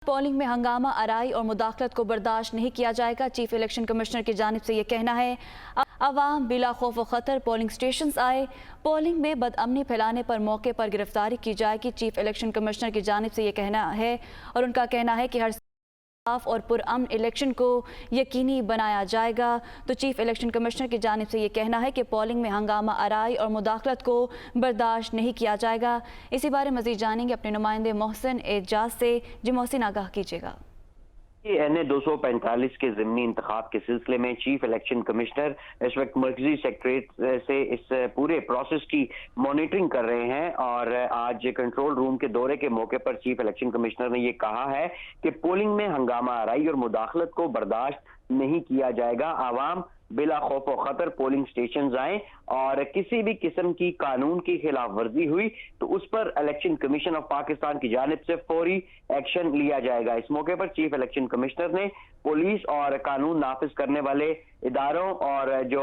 Polling میں ہنگامہ آرائی اور مداخلت کو برداشت نہیں کیا جائے گا۔ چیف الیکشن کمشنر کی جانب سے یہ کہنا ہے۔ عوام بلا خوف و خطر پولنگ سٹیشنز آئے، پولنگ میں بد امنی پھیلانے پر موقع پر گرفتاری کی جائے گی۔ چیف الیکشن کمشنر کی جانب سے یہ کہنا ہے اور ان کا کہنا ہے کہ ہر صاف اور پرامن الیکشن کو یقینی بنایا جائے گا۔ تو چیف الیکشن کمشنر کی جانب سے یہ کہنا ہے کہ پولنگ میں ہنگامہ آرائی اور مداخلت کو برداشت نہیں کیا جائے گا۔ اسی بارے مزید جانیں گے اپنے نمائندے محسن اعجاز سے۔ جی محسن، آگاہ کیجیے گا۔ این 245 کے ضمنی انتخاب کے سلسلے میں چیف الیکشن کمشنر اس وقت مرکزی سیکریٹریٹ سے اس پورے پروسیس کی مانیٹرنگ کر رہے ہیں، اور آج کنٹرول روم کے دورے کے موقع پر چیف الیکشن کمشنر نے یہ کہا ہے کہ پولنگ میں ہنگامہ آرائی اور مداخلت کو برداشت نہیں کیا جائے گا۔ عوام بلا خوف و خطر پولنگ سٹیشنز آئیں، اور کسی بھی قسم کی قانون کی خلاف ورزی ہوئی تو اس پر الیکشن کمیشن آف پاکستان کی جانب سے فوری ایکشن لیا جائے گا۔ اس موقع پر چیف الیکشن کمشنر نے پولیس اور قانون نافذ کرنے والے اداروں اور جو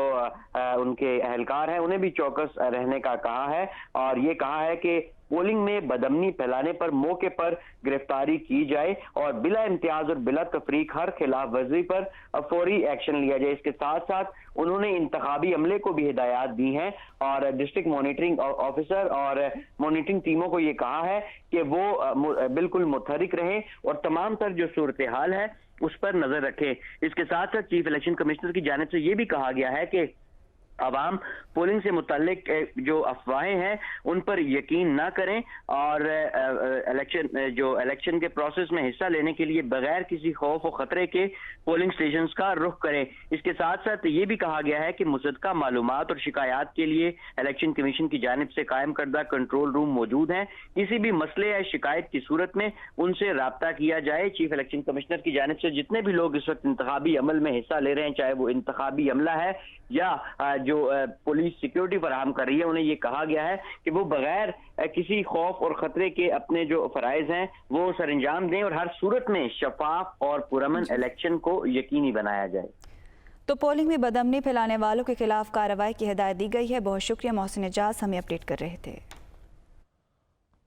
ان کے اہلکار ہیں انہیں بھی چوکس رہنے کا کہا ہے، اور یہ کہا ہے کہ پولنگ میں بدامنی پھیلانے پر موقع پر گرفتاری کی جائے اور بلا امتیاز اور بلا تفریق ہر خلاف ورزی پر فوری ایکشن لیا جائے۔ اس کے ساتھ ساتھ انہوں نے انتخابی عملے کو بھی ہدایات دی ہیں، اور ڈسٹرکٹ مانیٹرنگ آفیسر اور مانیٹرنگ ٹیموں کو یہ کہا ہے کہ وہ بالکل متحرک رہیں اور تمام تر جو صورتحال ہے اس پر نظر رکھیں۔ اس کے ساتھ ساتھ چیف الیکشن کمشنر کی جانب سے یہ بھی کہا گیا ہے کہ عوام پولنگ سے متعلق جو افواہیں ہیں ان پر یقین نہ کریں، اور الیکشن کے پروسیس میں حصہ لینے کے لیے بغیر کسی خوف و خطرے کے پولنگ سٹیشنز کا رخ کریں۔ اس کے ساتھ ساتھ یہ بھی کہا گیا ہے کہ مصدقہ معلومات اور شکایات کے لیے الیکشن کمیشن کی جانب سے قائم کردہ کنٹرول روم موجود ہیں، کسی بھی مسئلے یا شکایت کی صورت میں ان سے رابطہ کیا جائے۔ چیف الیکشن کمشنر کی جانب سے جتنے بھی لوگ اس وقت انتخابی عمل میں حصہ لے رہے ہیں، چاہے وہ انتخابی عملہ ہے یا جو پولیس سیکیورٹی فراہم کر رہی ہے، انہیں یہ کہا گیا ہے کہ وہ بغیر کسی خوف اور خطرے کے اپنے جو فرائض ہیں وہ سر انجام دیں، اور ہر صورت میں شفاف اور پرامن الیکشن کو یقینی بنایا جائے۔ تو پولنگ میں بدامنی پھیلانے والوں کے خلاف کارروائی کی ہدایت دی گئی ہے۔ بہت شکریہ محسن اعجاز، ہمیں اپڈیٹ کر رہے تھے۔